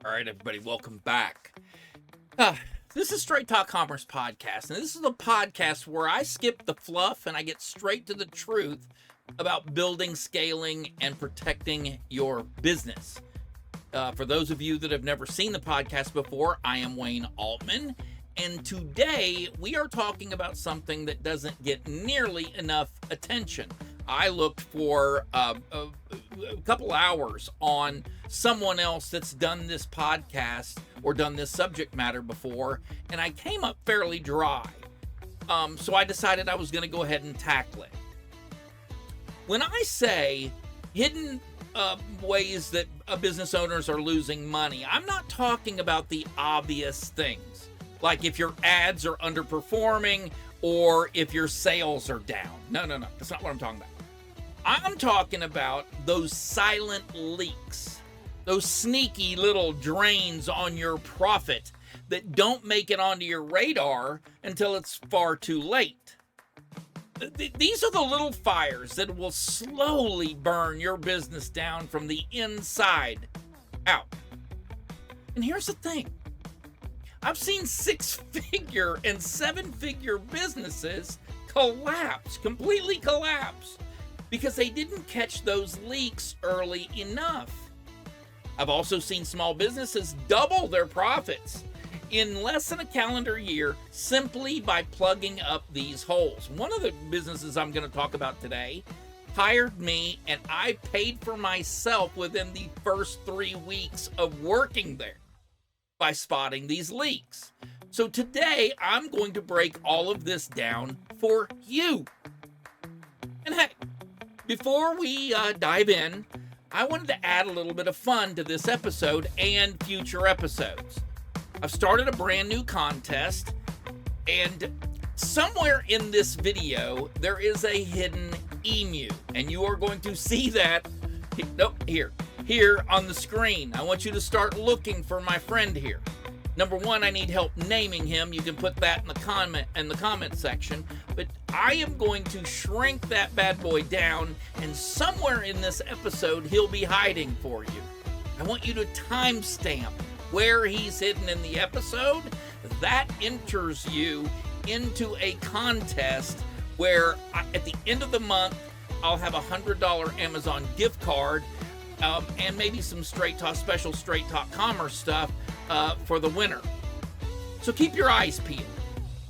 All right, everybody, welcome back. This is Straight Talk Commerce Podcast, and this is a podcast where I skip the fluff and I get straight to the truth about building, scaling, and protecting your business. For those of you that have never seen the podcast before, I am Wayne Altman, and today we are talking about something that doesn't get nearly enough attention. I looked for a couple hours on someone else that's done this podcast or done this subject matter before, and I came up fairly dry. So I decided I was going to go ahead and tackle it. When I say hidden ways that business owners are losing money, I'm not talking about the obvious things, like if your ads are underperforming or if your sales are down. No, that's not what I'm talking about. I'm talking about those silent leaks, those sneaky little drains on your profit that don't make it onto your radar until it's far too late. These are the little fires that will slowly burn your business down from the inside out. And here's the thing. I've seen 6-figure and 7-figure businesses completely collapse, because they didn't catch those leaks early enough. I've also seen small businesses double their profits in less than a calendar year simply by plugging up these holes. One of the businesses I'm going to talk about today hired me, and I paid for myself within the first 3 weeks of working there by spotting these leaks. So today I'm going to break all of this down for you. And hey, before we dive in, I wanted to add a little bit of fun to this episode and future episodes. I've started a brand new contest, and somewhere in this video, there is a hidden emu, and you are going to see that here on the screen. I want you to start looking for my friend here. Number one, I need help naming him. You can put that in the comment section. But I am going to shrink that bad boy down, and somewhere in this episode, he'll be hiding for you. I want you to timestamp where he's hidden in the episode. That enters you into a contest where at the end of the month, I'll have a $100 Amazon gift card and maybe some special Straight Talk Commerce stuff for the winner. So keep your eyes peeled.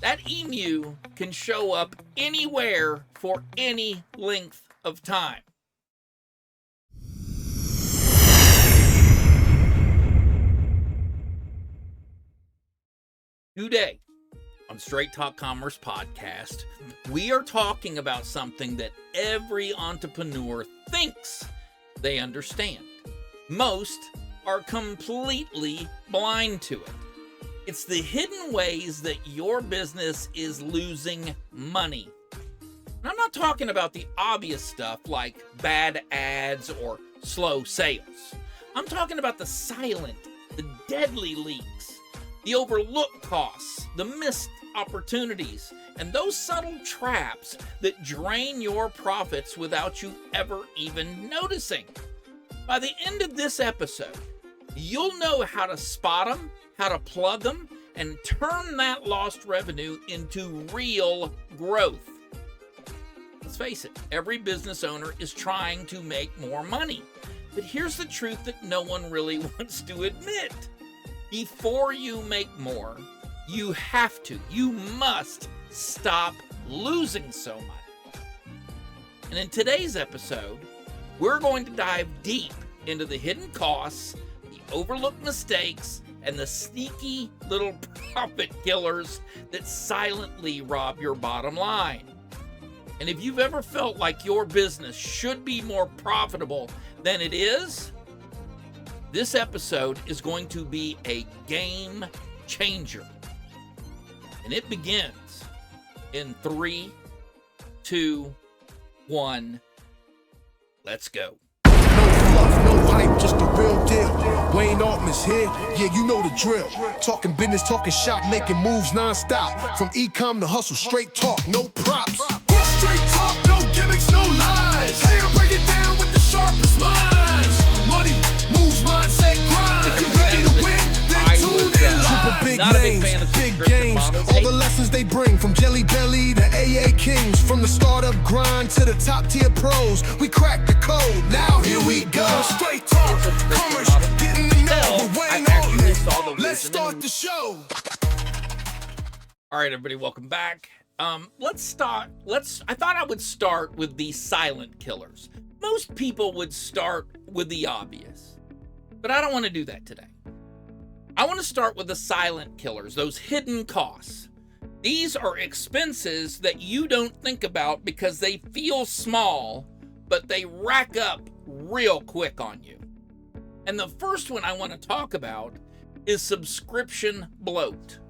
That emu can show up anywhere for any length of time. Today on Straight Talk Commerce Podcast, we are talking about something that every entrepreneur thinks they understand. Most are completely blind to it. It's the hidden ways that your business is losing money. And I'm not talking about the obvious stuff like bad ads or slow sales. I'm talking about the silent, the deadly leaks, the overlooked costs, the missed opportunities, and those subtle traps that drain your profits without you ever even noticing. By the end of this episode, you'll know how to spot them, how to plug them, and turn that lost revenue into real growth. Let's face it, every business owner is trying to make more money. But here's the truth that no one really wants to admit. Before you make more, you must stop losing so much. And in today's episode, we're going to dive deep into the hidden costs, the overlooked mistakes, and the sneaky little profit killers that silently rob your bottom line. And if you've ever felt like your business should be more profitable than it is, this episode is going to be a game changer. And it begins in 3, 2, 1. Let's go. No fluff, no hype, just the real deal. Wayne Altman's here, yeah, you know the drill. Talking business, talking shop, making moves non-stop. From e-com to hustle, straight talk, no props. Straight talk, no gimmicks, no lies. Hey, I break it down with the sharpest minds. Money moves, mindset, grind. If you're ready to win, big not a big names, fan of big subscription games. models. All the lessons they bring from Jelly Belly to AA Kings, from the startup grind to the top tier pros. We cracked the code. Now here we go. Straight talk, commerce, getting to know the Wayne Altman. Let's start the show. All right, everybody, welcome back. Let's start. I thought I would start with the silent killers. Most people would start with the obvious, but I don't want to do that today. I want to start with the silent killers, those hidden costs. These are expenses that you don't think about because they feel small, but they rack up real quick on you. And the first one I want to talk about is subscription bloat.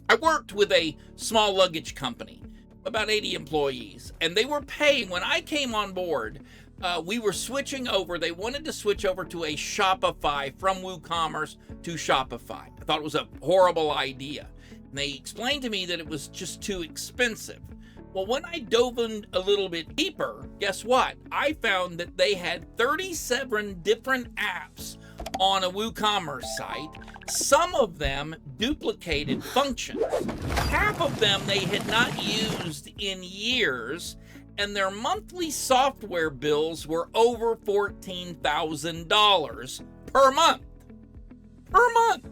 I worked with a small luggage company, about 80 employees, and they were paying, when I came on board, we were switching over. They wanted to switch over to a Shopify from WooCommerce to Shopify. I thought it was a horrible idea. And they explained to me that it was just too expensive. Well, when I dove in a little bit deeper, guess what? I found that they had 37 different apps on a WooCommerce site. Some of them duplicated functions. Half of them they had not used in years, and their monthly software bills were over $14,000 per month. Per month.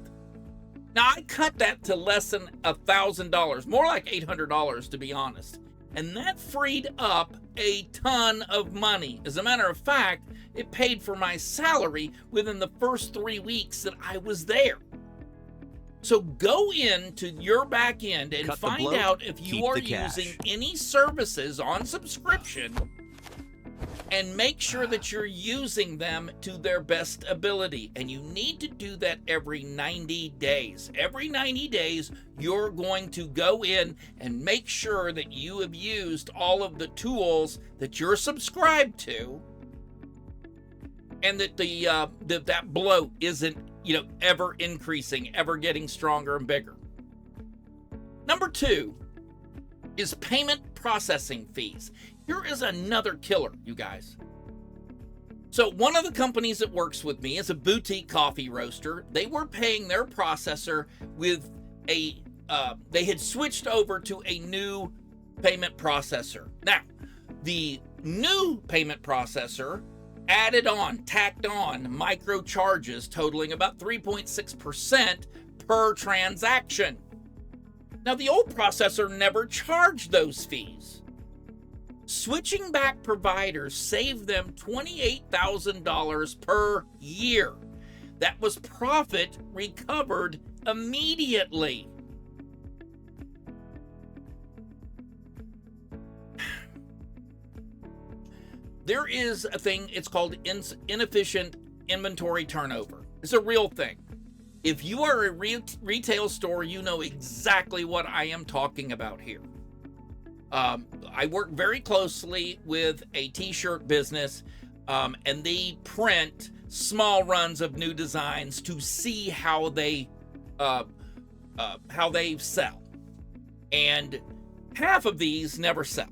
Now, I cut that to less than $1,000, more like $800 to be honest. And that freed up a ton of money. As a matter of fact, it paid for my salary within the first 3 weeks that I was there. So go into your back end and find out if you are using any services on subscription, and make sure that you're using them to their best ability. And you need to do that every 90 days. Every 90 days, you're going to go in and make sure that you have used all of the tools that you're subscribed to, and that that bloat isn't, ever increasing, ever getting stronger and bigger. Number 2 is payment processing fees. Here is another killer, you guys. So one of the companies that works with me is a boutique coffee roaster. They were paying their processor with they had switched over to a new payment processor. Now, the new payment processor tacked on micro charges totaling about 3.6% per transaction. Now, the old processor never charged those fees. Switching back providers saved them $28,000 per year. That was profit recovered immediately. There is a thing, it's called inefficient inventory turnover. It's a real thing. If you are a retail store, you know exactly what I am talking about here. I work very closely with a t-shirt business, and they print small runs of new designs to see how they sell. And half of these never sell.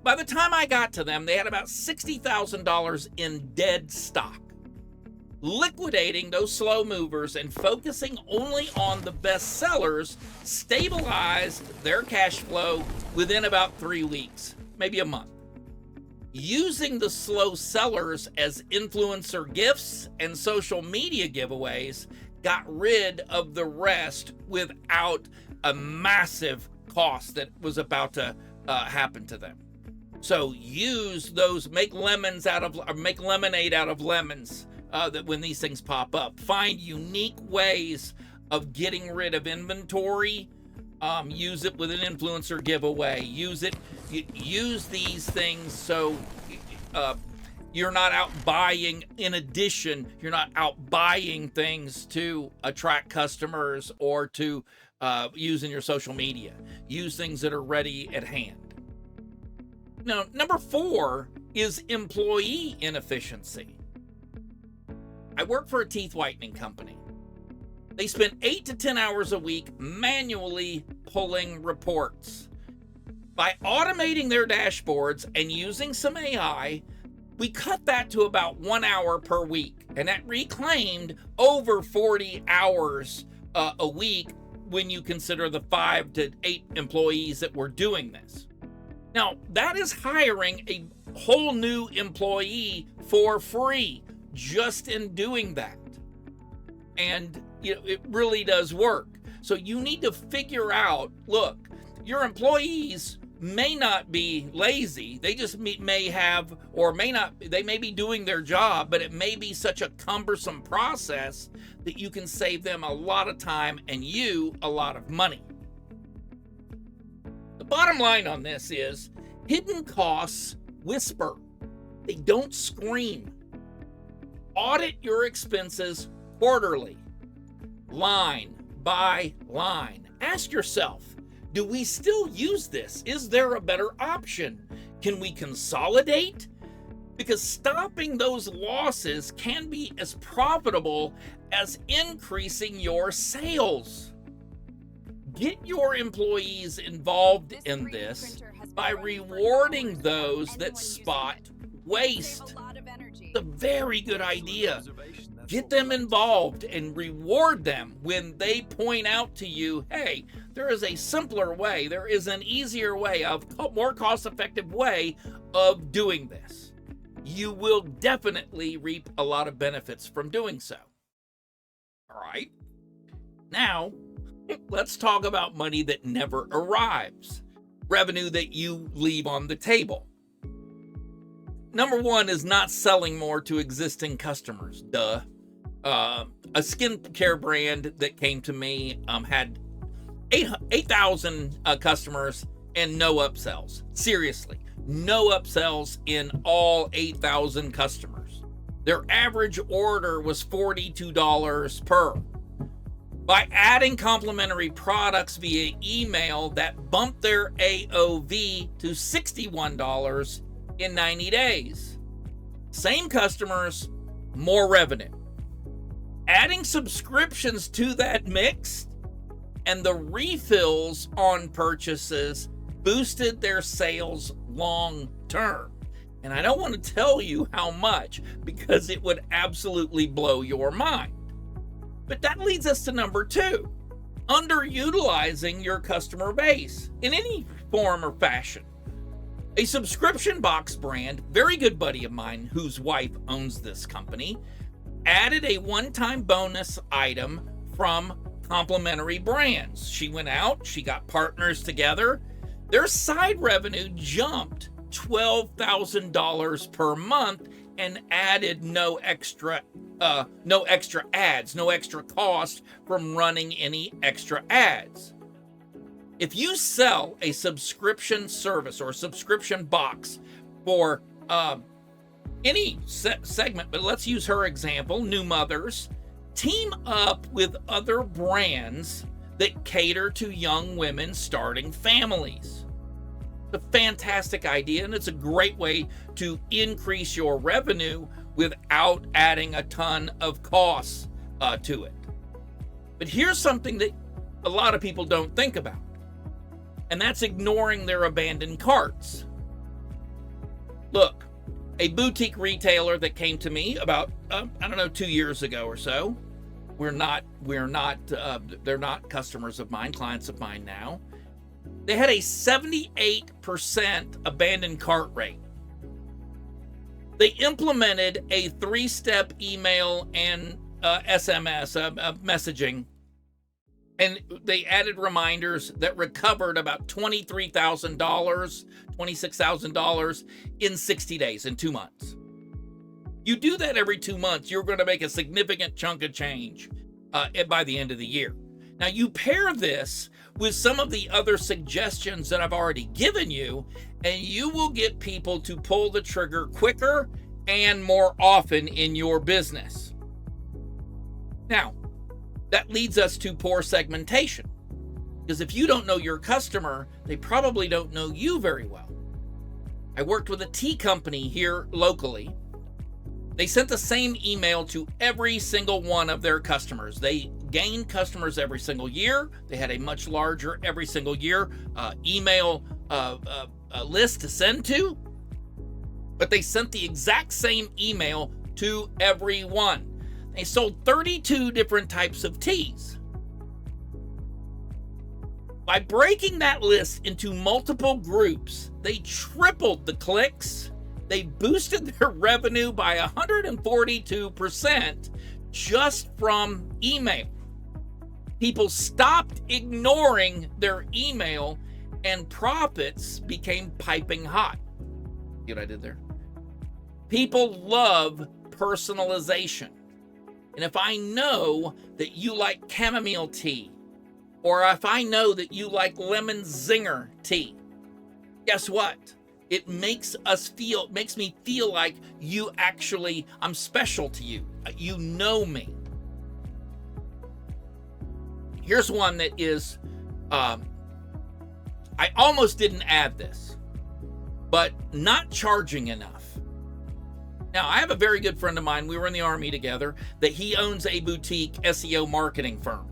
By the time I got to them, they had about $60,000 in dead stock. Liquidating those slow movers and focusing only on the best sellers stabilized their cash flow within about 3 weeks, maybe a month. Using the slow sellers as influencer gifts and social media giveaways got rid of the rest without a massive cost that was about to happen to them. So use those, make lemonade out of lemons. That when these things pop up, find unique ways of getting rid of inventory. Use it with an influencer giveaway. Use these things so you're not out buying. In addition, you're not out buying things to attract customers or to use in your social media. Use things that are ready at hand. Now, number 4 is employee inefficiency. I work for a teeth whitening company. They spend 8 to 10 hours a week manually pulling reports. By automating their dashboards and using some AI, We cut that to about 1 hour per week, and that reclaimed over 40 hours a week when you consider the 5 to 8 employees that were doing this. Now, that is hiring a whole new employee for free just in doing that. And it really does work. So you need to figure out, look, your employees may not be lazy. They just may have, or may not, they may be doing their job, but it may be such a cumbersome process that you can save them a lot of time and you a lot of money. The bottom line on this is hidden costs whisper. They don't scream. Audit your expenses quarterly, line by line. Ask yourself, do we still use this? Is there a better option? Can we consolidate? Because stopping those losses can be as profitable as increasing your sales. Get your employees involved in this by rewarding those that spot waste. It's a very good idea. Get them involved and reward them when they point out to you, hey, there is a simpler way, there is an easier way, a more cost-effective way of doing this. You will definitely reap a lot of benefits from doing so. All right. Now, let's talk about money that never arrives. Revenue that you leave on the table. Number one is not selling more to existing customers. Duh. A skincare brand that came to me had 8,000 customers and no upsells. Seriously, no upsells in all 8,000 customers. Their average order was $42 per. By adding complimentary products via email, that bumped their AOV to $61 in 90 days. Same customers, more revenue. Adding subscriptions to that mix and the refills on purchases boosted their sales long term. And I don't want to tell you how much because it would absolutely blow your mind. But that leads us to number two, underutilizing your customer base in any form or fashion. A subscription box brand, very good buddy of mine whose wife owns this company, added a one-time bonus item from complimentary brands. She went out, she got partners together. Their side revenue jumped $12,000 per month and added no extra ads, no extra cost from running any extra ads. If you sell a subscription service or subscription box for any segment, but let's use her example, new mothers, team up with other brands that cater to young women starting families. It's a fantastic idea, and it's a great way to increase your revenue without adding a ton of costs to it. But here's something that a lot of people don't think about, and that's ignoring their abandoned carts. Look, a boutique retailer that came to me about 2 years ago or so. They're not customers of mine, clients of mine now. They had a 78% abandoned cart rate. They implemented a 3-step email and SMS messaging, and they added reminders that recovered about $23,000, $26,000 in 60 days, in 2 months. You do that every 2 months, you're going to make a significant chunk of change by the end of the year. Now, you pair this with some of the other suggestions that I've already given you, and you will get people to pull the trigger quicker and more often in your business. Now, that leads us to poor segmentation, because if you don't know your customer, they probably don't know you very well. I worked with a tea company here locally. They sent the same email to every single one of their customers. They gained customers every single year. They had a much larger every single year email list to send to. but they sent the exact same email to everyone. They sold 32 different types of teas. By breaking that list into multiple groups, they tripled the clicks. They boosted their revenue by 142% just from email. People stopped ignoring their email and profits became piping hot. See what I did there? People love personalization. And if I know that you like chamomile tea, or if I know that you like lemon zinger tea, guess what? It makes me feel like I'm special to you. You know me. Here's one that is, I almost didn't add this, but not charging enough. Now, I have a very good friend of mine, we were in the Army together, that he owns a boutique SEO marketing firm.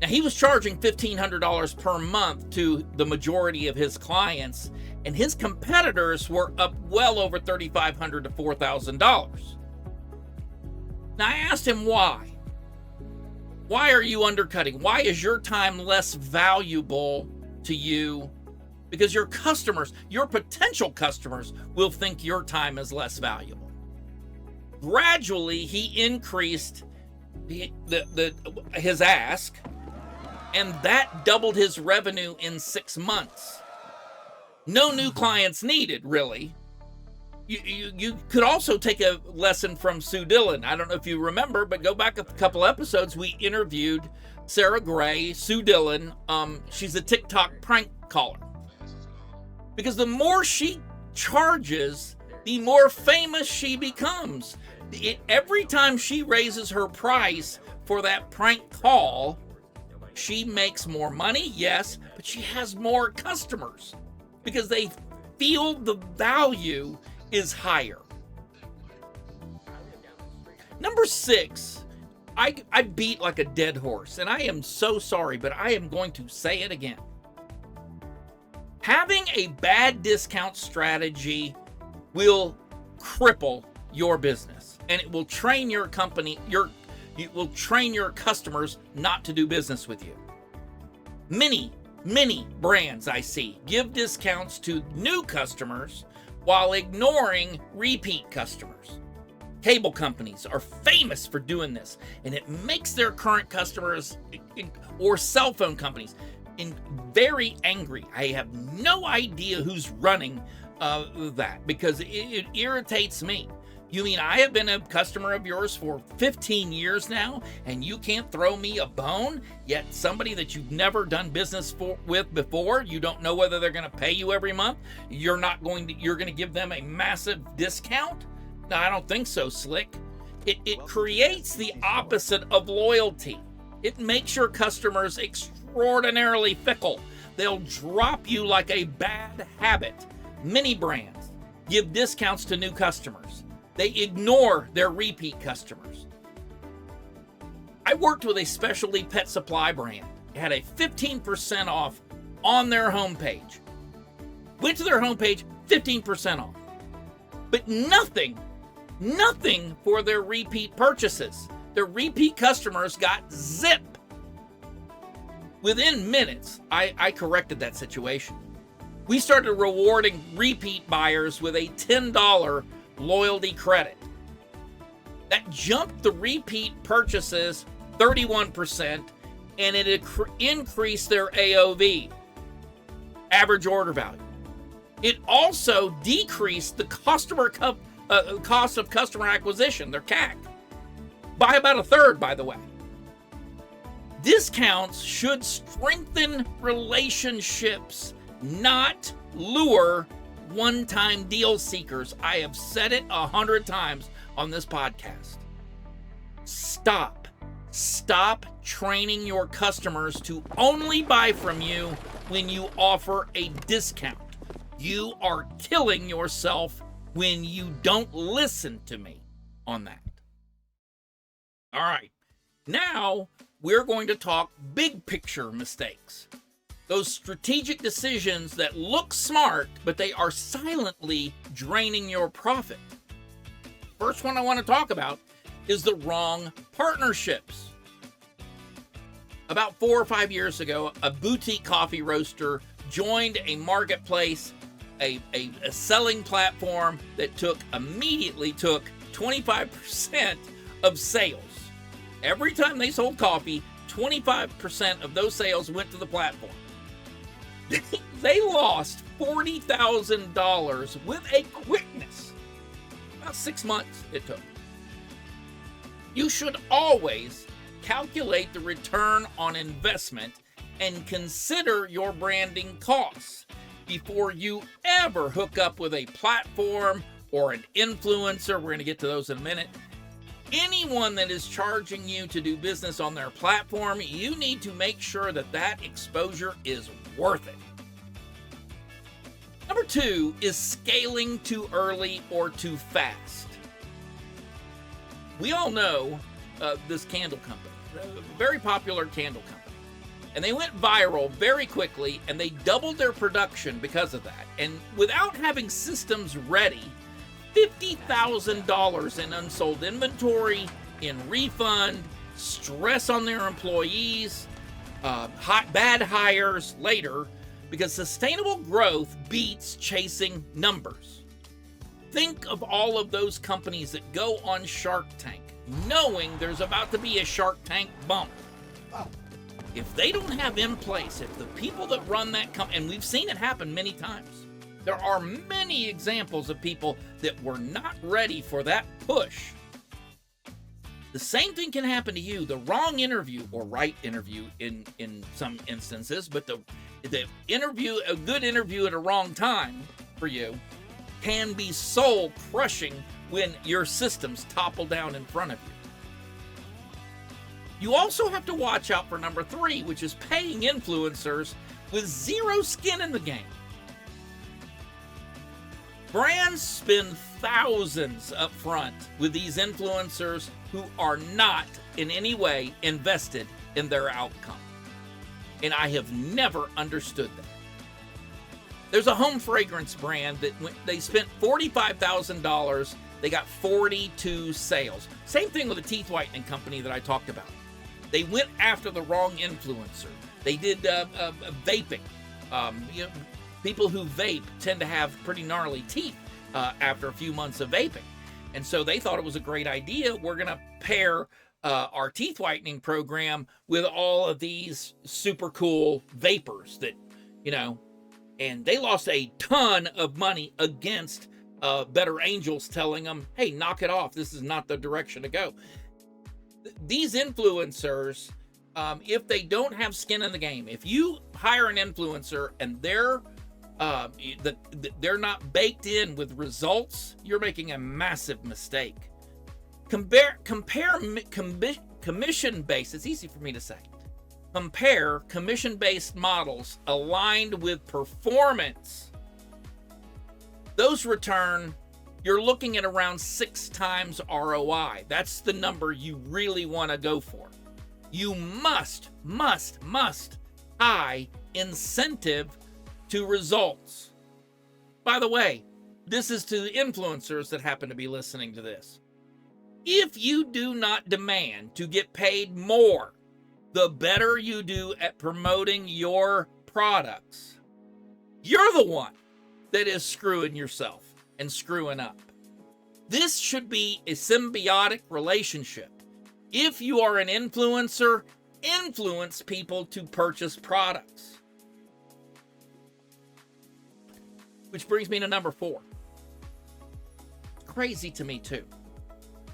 Now, he was charging $1,500 per month to the majority of his clients, and his competitors were up well over $3,500 to $4,000. Now, I asked him why. Why are you undercutting? Why is your time less valuable to you? Because your customers, your potential customers, will think your time is less valuable. Gradually, he increased his ask, and that doubled his revenue in 6 months. No new clients needed, really. You could also take a lesson from Sue Dillon. I don't know if you remember, but go back a couple episodes. We interviewed Sarah Gray, Sue Dillon. She's a TikTok prank caller. Because the more she charges, the more famous she becomes. Every time she raises her price for that prank call, she makes more money, yes, but she has more customers because they feel the value is higher. Number 6, I beat like a dead horse, and I am so sorry, but I am going to say it again. Having a bad discount strategy will cripple your business, and it will train your company, it will train your customers not to do business with you. Many brands I see give discounts to new customers while ignoring repeat customers. Cable companies are famous for doing this, and it makes their current customers or cell phone companies very angry. I have no idea who's running that because it irritates me. You mean I have been a customer of yours for 15 years now, and you can't throw me a bone? Yet somebody that you've never done business with before, you don't know whether they're going to pay you every month. You're going to give them a massive discount? No, I don't think so, Slick. It creates the opposite of loyalty. It makes your customers extraordinarily fickle. They'll drop you like a bad habit. Many brands give discounts to new customers. They ignore their repeat customers. I worked with a specialty pet supply brand. It had a 15% off on their homepage. Went to their homepage, 15% off. But nothing for their repeat purchases. Their repeat customers got zip. Within minutes, I corrected that situation. We started rewarding repeat buyers with a $10 loyalty credit. That jumped the repeat purchases 31%, and it increased their AOV, average order value. It also decreased the cost of customer acquisition, their CAC, by about a third, by the way. Discounts should strengthen relationships, not lure one-time deal seekers. I have said it 100 times on this podcast. Stop training your customers to only buy from you when you offer a discount. You are killing yourself when you don't listen to me on that. All right, now we're going to talk big picture mistakes. Those strategic decisions that look smart, but they are silently draining your profit. First one I want to talk about is the wrong partnerships. About 4 or 5 years ago, a boutique coffee roaster joined a marketplace, a selling platform that immediately took 25% of sales. Every time they sold coffee, 25% of those sales went to the platform. They lost $40,000 with a quickness. About 6 months it took. You should always calculate the return on investment and consider your branding costs before you ever hook up with a platform or an influencer. We're going to get to those in a minute. Anyone that is charging you to do business on their platform, you need to make sure that that exposure is worth it. Number 2 is scaling too early or too fast. We all know this candle company, a very popular candle company. And they went viral very quickly, and they doubled their production because of that. And without having systems ready, $50,000 in unsold inventory, in refund, stress on their employees, bad hires later, because sustainable growth beats chasing numbers. Think of all of those companies that go on Shark Tank, knowing there's about to be a Shark Tank bump. If they don't have in place, if the people that run that company, and we've seen it happen many times, there are many examples of people that were not ready for that push. The same thing can happen to you. The wrong interview, or right interview in some instances, but the interview, a good interview at a wrong time for you, can be soul crushing when your systems topple down in front of you. You also have to watch out for number 3, which is paying influencers with zero skin in the game. Brands spend thousands up front with these influencers who are not in any way invested in their outcome. And I have never understood that. There's a home fragrance brand that they spent $45,000, they got 42 sales. Same thing with a teeth whitening company that I talked about. They went after the wrong influencer. They did vaping. People who vape tend to have pretty gnarly teeth after a few months of vaping. And so they thought it was a great idea. We're going to pair our teeth whitening program with all of these super cool vapors that, and they lost a ton of money against better angels telling them, hey, knock it off. This is not the direction to go. These influencers, if they don't have skin in the game, if you hire an influencer and they're not baked in with results, you're making a massive mistake. Compare commission-based, it's easy for me to say. Compare commission-based models aligned with performance. Those return, you're looking at around 6 times ROI. That's the number you really want to go for. You must tie incentive to results. By the way, this is to the influencers that happen to be listening to this. If you do not demand to get paid more, the better you do at promoting your products, you're the one that is screwing yourself and screwing up. This should be a symbiotic relationship. If you are an influencer, influence people to purchase products. Which brings me to number 4. Crazy to me too,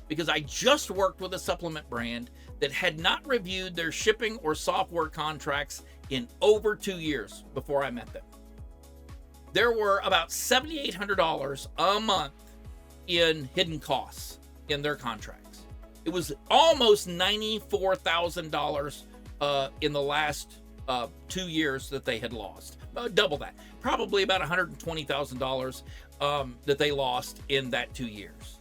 because I just worked with a supplement brand that had not reviewed their shipping or software contracts in over 2 years before I met them. There were about $7,800 a month in hidden costs in their contracts. It was almost $94,000 in the last 2 years that they had lost. Double that. Probably about $120,000 that they lost in that 2 years.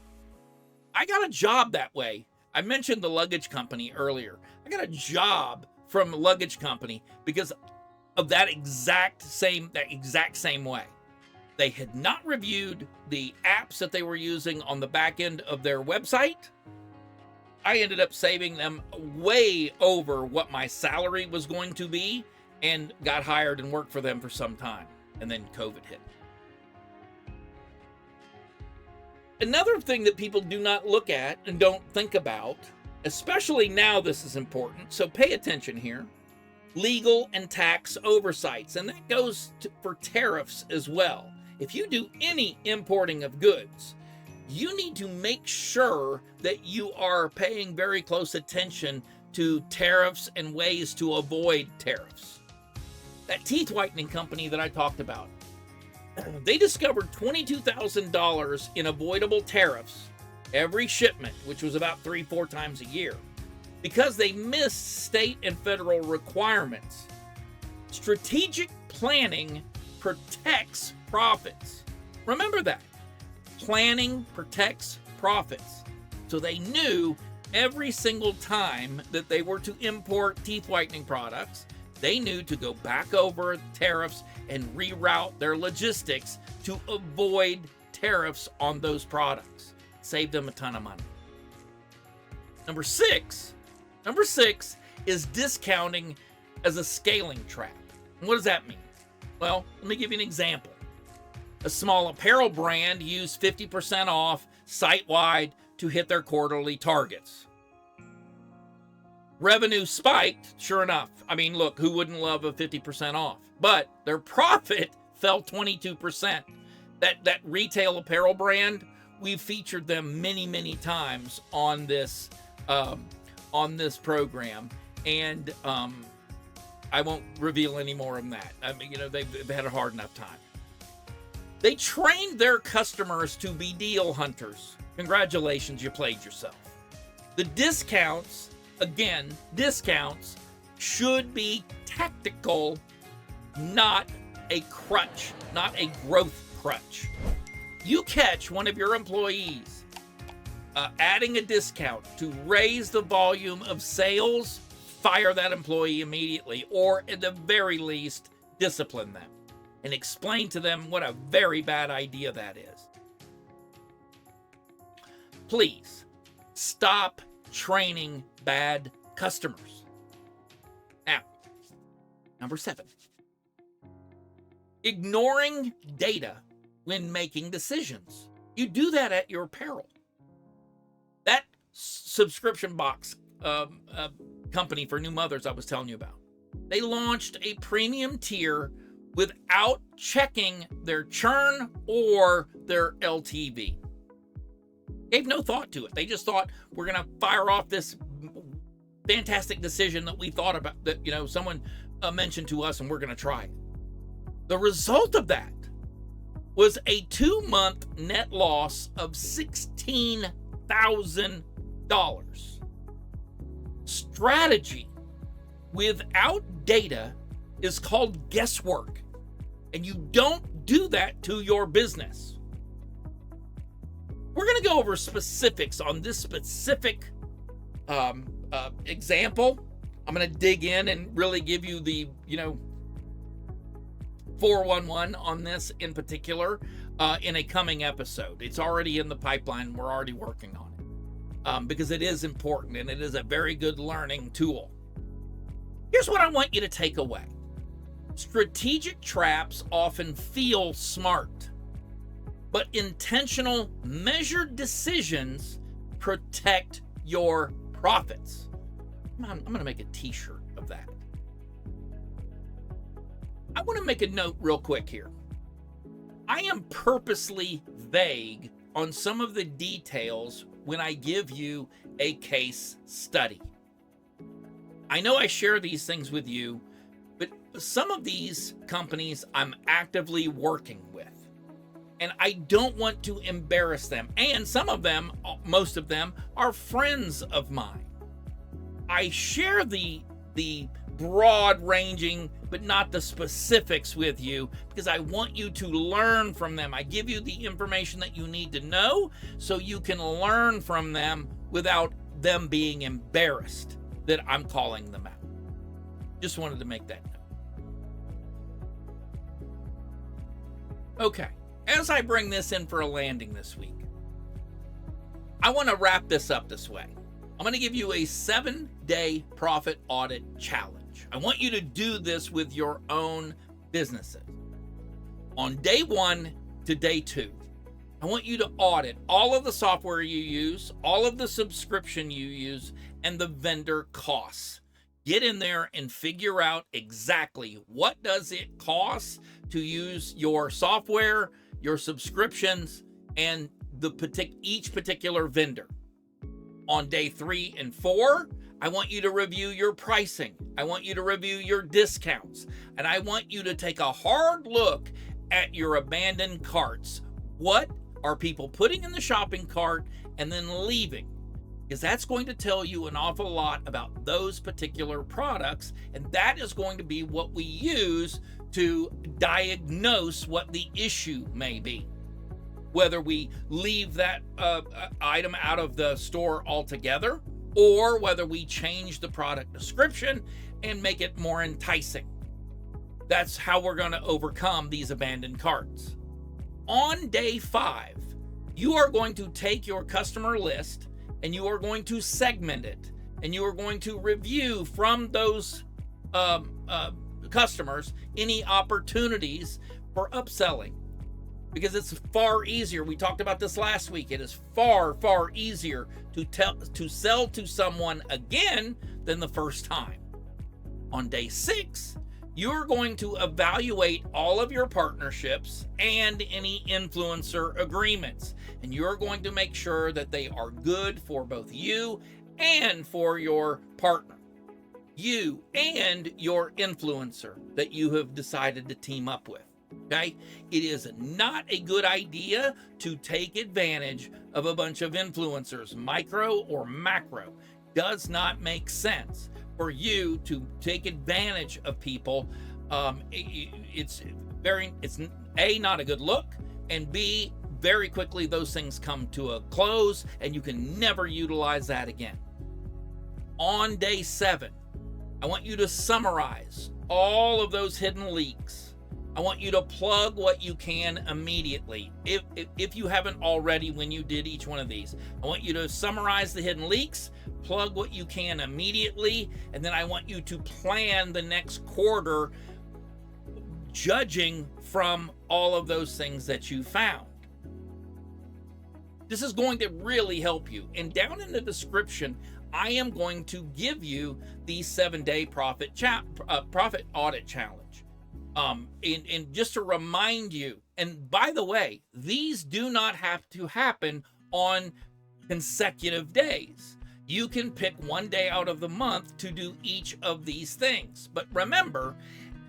I got a job that way. I mentioned the luggage company earlier. I got a job from a luggage company because of that exact same way. They had not reviewed the apps that they were using on the back end of their website. I ended up saving them way over what my salary was going to be and got hired and worked for them for some time. And then COVID hit. Another thing that people do not look at and don't think about, especially now this is important, so pay attention here, legal and tax oversights. And that goes for tariffs as well. If you do any importing of goods, you need to make sure that you are paying very close attention to tariffs and ways to avoid tariffs. That teeth whitening company that I talked about, they discovered $22,000 in avoidable tariffs every shipment, which was about 3-4 times a year, because they missed state and federal requirements. Strategic planning protects profits. Remember that. Planning protects profits. So they knew every single time that they were to import teeth whitening products, they knew to go back over tariffs and reroute their logistics to avoid tariffs on those products. Saved them a ton of money. Number six is discounting as a scaling trap. And what does that mean? Well, let me give you an example. A small apparel brand used 50% off site-wide to hit their quarterly targets. Revenue spiked, sure enough. I mean, look, who wouldn't love a 50% off? But their profit fell 22%. That retail apparel brand, we've featured them many, many times on this program, and I won't reveal any more of that. I mean, they've had a hard enough time. They trained their customers to be deal hunters. Congratulations, you played yourself. The discounts should be tactical, not a crutch, not a growth crutch. You catch one of your employees adding a discount to raise the volume of sales, fire that employee immediately, or at the very least, discipline them and explain to them what a very bad idea that is. Please stop training bad customers. Now, number 7, ignoring data when making decisions. You do that at your peril. That subscription box company for new mothers I was telling you about, they launched a premium tier without checking their churn or their LTV. Gave no thought to it. They just thought, we're going to fire off this fantastic decision that we thought about, that someone mentioned to us, and we're going to try it. The result of that was a 2-month net loss of $16,000. Strategy without data is called guesswork, and you don't do that to your business. We're going to go over specifics on this specific example. I'm going to dig in and really give you the 411 on this in particular in a coming episode. It's already in the pipeline. We're already working on it because it is important, and it is a very good learning tool. Here's what I want you to take away. Strategic traps often feel smart, but intentional, measured decisions protect your profits. I'm going to make a t-shirt of that. I want to make a note real quick here. I am purposely vague on some of the details when I give you a case study. I know I share these things with you, but some of these companies I'm actively working with, and I don't want to embarrass them. And some of them, most of them, are friends of mine. I share the broad-ranging, but not the specifics with you, because I want you to learn from them. I give you the information that you need to know so you can learn from them without them being embarrassed that I'm calling them out. Just wanted to make that note. Okay, as I bring this in for a landing this week, I want to wrap this up this way. I'm going to give you a 7-day profit audit challenge. I want you to do this with your own businesses. On day 1 to day 2, I want you to audit all of the software you use, all of the subscription you use, and the vendor costs. Get in there and figure out exactly what does it cost to use your software, your subscriptions, and each particular vendor. On day 3 and 4, I want you to review your pricing. I want you to review your discounts. And I want you to take a hard look at your abandoned carts. What are people putting in the shopping cart and then leaving? Because that's going to tell you an awful lot about those particular products. And that is going to be what we use to diagnose what the issue may be. Whether we leave that item out of the store altogether, or whether we change the product description and make it more enticing. That's how we're going to overcome these abandoned carts. On day 5, you are going to take your customer list and you are going to segment it, and you are going to review from those customers any opportunities for upselling. Because it's far easier. We talked about this last week. It is far, far easier to sell to someone again than the first time. On day 6, you're going to evaluate all of your partnerships and any influencer agreements. And you're going to make sure that they are good for both you and for your partner. You and your influencer that you have decided to team up with. Okay, it is not a good idea to take advantage of a bunch of influencers, micro or macro. Does not make sense for you to take advantage of people. It's A, not a good look, and B, very quickly those things come to a close and you can never utilize that again. On day 7, I want you to summarize all of those hidden leaks. I want you to plug what you can immediately. If you haven't already when you did each one of these, I want you to summarize the hidden leaks, plug what you can immediately, and then I want you to plan the next quarter judging from all of those things that you found. This is going to really help you. And down in the description, I am going to give you the 7-day profit audit challenge. And just to remind you, and by the way, these do not have to happen on consecutive days. You can pick one day out of the month to do each of these things. But remember,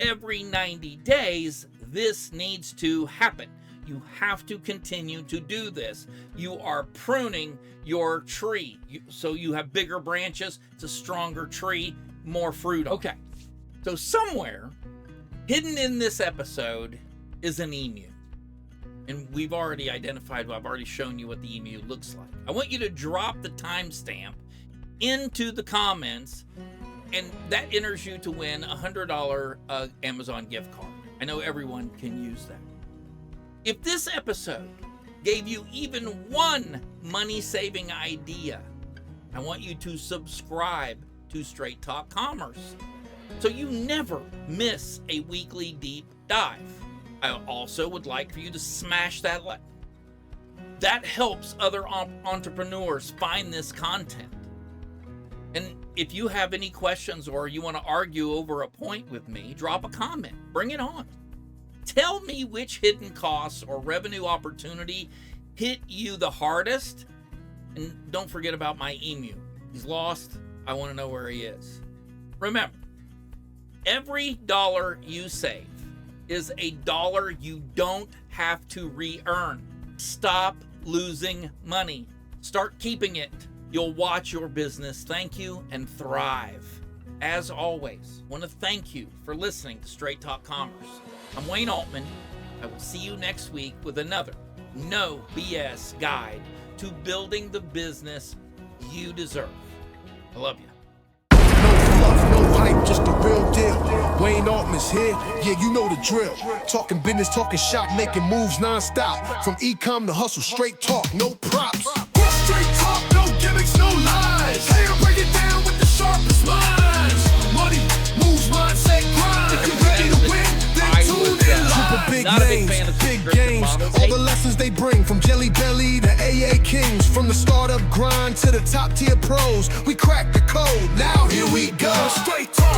every 90 days, this needs to happen. You have to continue to do this. You are pruning your tree. So you have bigger branches, it's a stronger tree, more fruit. Okay, so somewhere hidden in this episode is an emu. And we've already identified, I've already shown you what the emu looks like. I want you to drop the timestamp into the comments, and that enters you to win a $100 Amazon gift card. I know everyone can use that. If this episode gave you even one money-saving idea, I want you to subscribe to Straight Talk Commerce so you never miss a weekly deep dive. I also would like for you to smash that like. That helps other entrepreneurs find this content. And if you have any questions or you want to argue over a point with me, drop a comment. Bring it on. Tell me which hidden costs or revenue opportunity hit you the hardest. And don't forget about my emu. He's lost. I want to know where he is. Remember, every dollar you save is a dollar you don't have to re-earn. Stop losing money. Start keeping it. You'll watch your business thank you and thrive. As always, I want to thank you for listening to Straight Talk Commerce. I'm Wayne Altman. I will see you next week with another no BS guide to building the business you deserve. I love you. No fluff, no hype, just the real deal. Wayne Altman's here, yeah, you know the drill. Talking business, talking shop, making moves non-stop. From e-com to hustle, straight talk, no props. Straight talk, no gimmicks, no lies. Hey, I'll break it down with the sharpest minds. Money, moves, mindset, grind. If you're ready to win, then tune in live. Big names, big games, all the lessons they bring. From Jelly Belly to AA Kings. From the startup grind to the top tier pros. We cracked the code, now here we go. Straight talk.